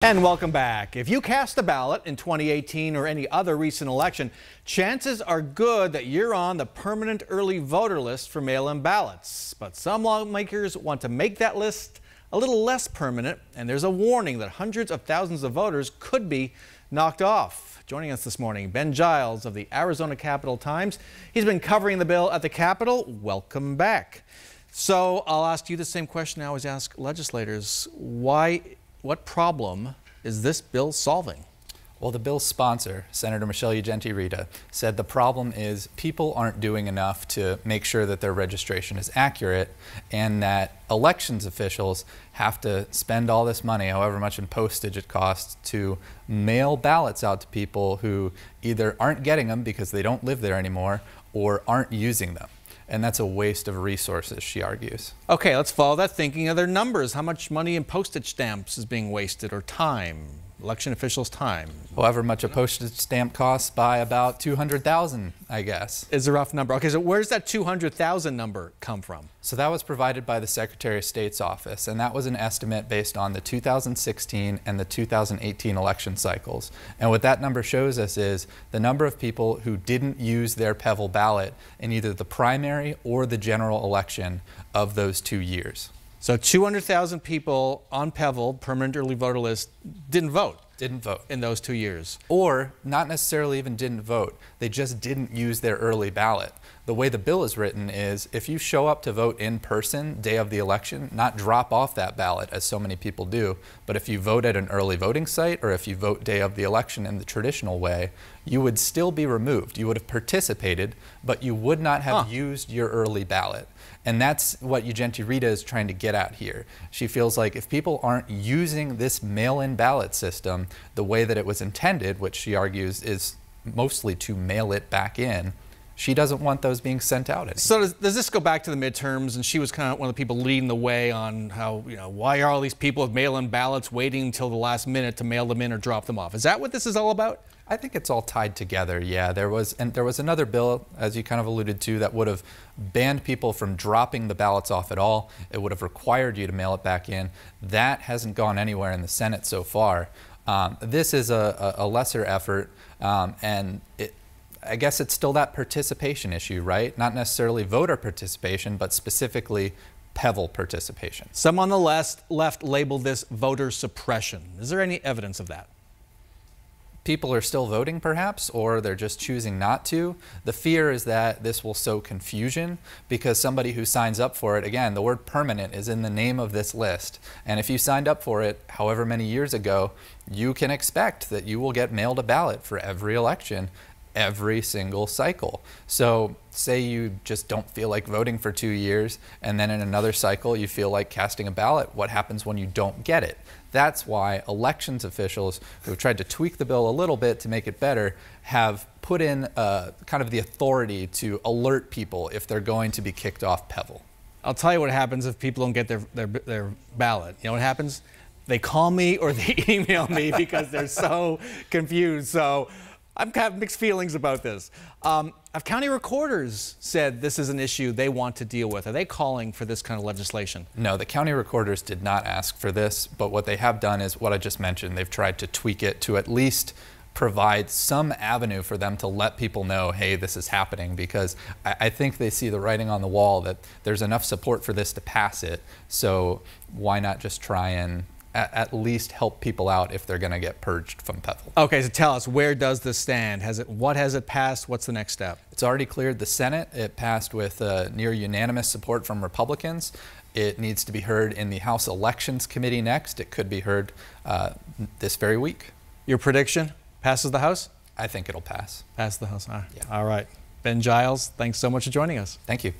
And welcome back. If you cast a ballot in 2018 or any other recent election, chances are good that you're on the permanent early voter list for mail-in ballots. But some lawmakers want to make that list a little less permanent, and there's a warning that hundreds of thousands of voters could be knocked off. Joining us this morning, Ben Giles of the Arizona Capitol-Times. He's been covering the bill at the Capitol. Welcome back. So I'll ask you the same question I always ask legislators. What problem is this bill solving? Well, the bill's sponsor, Senator Michelle Ugenti-Rita, said the problem is people aren't doing enough to make sure that their registration is accurate, and that elections officials have to spend all this money, however much in postage it costs, to mail ballots out to people who either aren't getting them because they don't live there anymore or aren't using them. And that's a waste of resources, she argues. Okay, let's follow that thinking. Are there numbers? How much money in postage stamps is being wasted, or time? Election officials' time? However much a postage stamp costs, by about $200,000, I guess. Is a rough number. Okay, so where's that $200,000 number come from? So that was provided by the Secretary of State's office, and that was an estimate based on the 2016 and the 2018 election cycles. And what that number shows us is the number of people who didn't use their Pebble ballot in either the primary or the general election of those 2 years. So 200,000 people on Pebble, permanent early voter list, didn't vote. Didn't vote. In those 2 years. Or not necessarily even didn't vote. They just didn't use their early ballot. The way the bill is written is if you show up to vote in person day of the election, not drop off that ballot as so many people do, but if you vote at an early voting site or if you vote day of the election in the traditional way, you would still be removed. You would have participated, but you would not have used your early ballot. And that's what Ugenti-Rita is trying to get at here. She feels like if people aren't using this mail-in ballot system the way that it was intended, which she argues is mostly to mail it back in, she doesn't want those being sent out anymore. So does this go back to the midterms? And she was kind of one of the people leading the way on how, why are all these people with mail-in ballots waiting until the last minute to mail them in or drop them off? Is that what this is all about? I think it's all tied together, yeah. There was another bill, as you kind of alluded to, that would have banned people from dropping the ballots off at all. It would have required you to mail it back in. That hasn't gone anywhere in the Senate so far. This is a lesser effort, and I guess it's still that participation issue, right? Not necessarily voter participation, but specifically Pebble participation. Some on the left labeled this voter suppression. Is there any evidence of that? People are still voting, perhaps, or they're just choosing not to. The fear is that this will sow confusion because somebody who signs up for it, again, the word permanent is in the name of this list. And if you signed up for it however many years ago, you can expect that you will get mailed a ballot for every election, every single cycle. So say you just don't feel like voting for 2 years, and then in another cycle you feel like casting a ballot. What happens when you don't get it? That's why elections officials who have tried to tweak the bill a little bit to make it better have put in kind of the authority to alert people if they're going to be kicked off Pebble. I'll tell you what happens if people don't get their ballot. You know what happens? They call me or they email me because they're so confused. So I've got mixed feelings about this. Have county recorders said this is an issue they want to deal with? Are they calling for this kind of legislation? No, the county recorders did not ask for this, but what they have done is what I just mentioned. They've tried to tweak it to at least provide some avenue for them to let people know, hey, this is happening, because I think they see the writing on the wall that there's enough support for this to pass it, so why not just try and at least help people out if they're going to get purged from Pebble. Okay, so tell us, where does this stand? What has it passed? What's the next step? It's already cleared the Senate. It passed with near unanimous support from Republicans. It needs to be heard in the House Elections Committee next. It could be heard this very week. Your prediction? Passes the House? I think it'll pass. Pass the House. Yeah. All right. Ben Giles, thanks so much for joining us. Thank you.